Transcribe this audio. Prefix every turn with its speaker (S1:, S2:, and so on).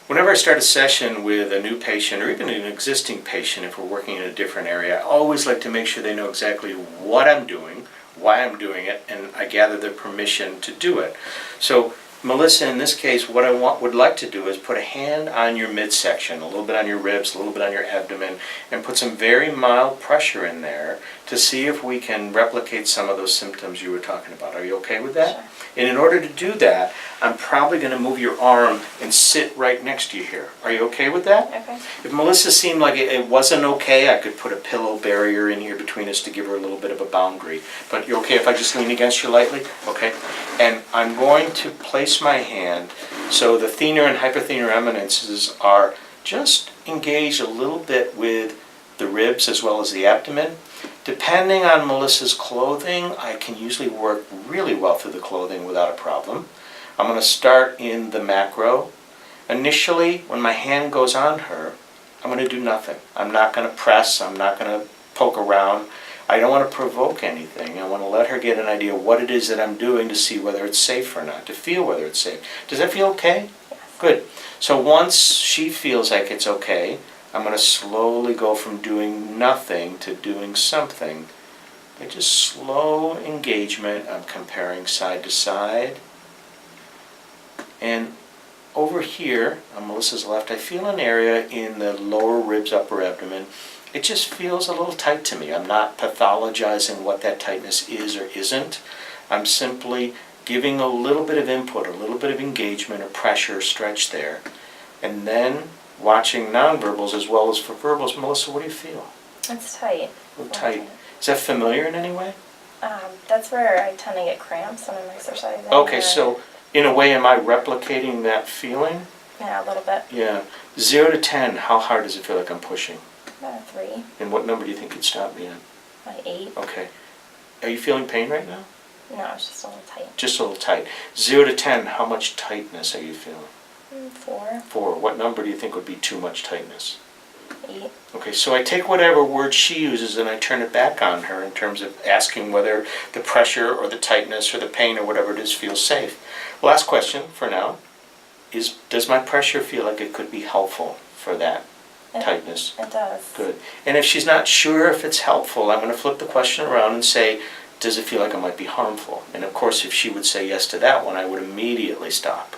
S1: Whenever I start a session with a new patient or even an existing patient, if we're working in a different area, I always like to make sure they know exactly what I'm doing, why I'm doing it, and I gather their permission to do it. So Melissa, in this case, what I would like to do is put a hand on your midsection, a little bit on your ribs, a little bit on your abdomen, and put some very mild pressure in there to see if we can replicate some of those symptoms you were talking about. Are you okay with that?
S2: Sure.
S1: And in order to do that, I'm probably going to move your arm and sit right next to you here. Are you okay with that?
S2: Okay.
S1: If Melissa seemed like it wasn't okay, I could put a pillow barrier in here between us to give her a little bit of a boundary. But you're okay if I just lean against you lightly? Okay. And I'm going to place my hand so the thenar and hyperthenar eminences are just engaged a little bit with the ribs as well as the abdomen. Depending on Melissa's clothing, I can usually work really well through the clothing without a problem. I'm going to start in the macro. Initially, when my hand goes on her, I'm going to do nothing. I'm not going to press. I'm not going to poke around. I don't want to provoke anything. I want to let her get an idea of what it is that I'm doing to see whether it's safe or not, to feel whether it's safe. Does that feel okay?
S2: Yes.
S1: Good. So once she feels like it's okay, I'm going to slowly go from doing nothing to doing something. By just slow engagement, I'm comparing side to side. And over here, on Melissa's left, I feel an area in the lower ribs, upper abdomen. It just feels a little tight to me. I'm not pathologizing what that tightness is or isn't. I'm simply giving a little bit of input, a little bit of engagement or pressure, stretch there. And then watching nonverbals as well as for verbals. Melissa, what do you feel?
S2: It's tight.
S1: A little tight. Is that familiar in any way?
S2: That's where I tend to get cramps when I'm exercising.
S1: Okay, so in a way, am I replicating that feeling?
S2: Yeah, a little bit.
S1: Yeah. 0 to 10, how hard does it feel like I'm pushing?
S2: 3.
S1: And what number do you think you'd stop me at?
S2: Like 8.
S1: Okay. Are you feeling pain right now?
S2: No, it's just a little tight.
S1: Just a little tight. 0 to 10, how much tightness are you feeling?
S2: 4.
S1: 4. What number do you think would be too much tightness?
S2: 8.
S1: Okay, so I take whatever word she uses and I turn it back on her in terms of asking whether the pressure or the tightness or the pain or whatever it is feels safe. Last question for now is, does my pressure feel like it could be helpful for that tightness?
S2: It does.
S1: Good. And if she's not sure if it's helpful, I'm going to flip the question around and say, does it feel like it might be harmful? And of course, if she would say yes to that one, I would immediately stop.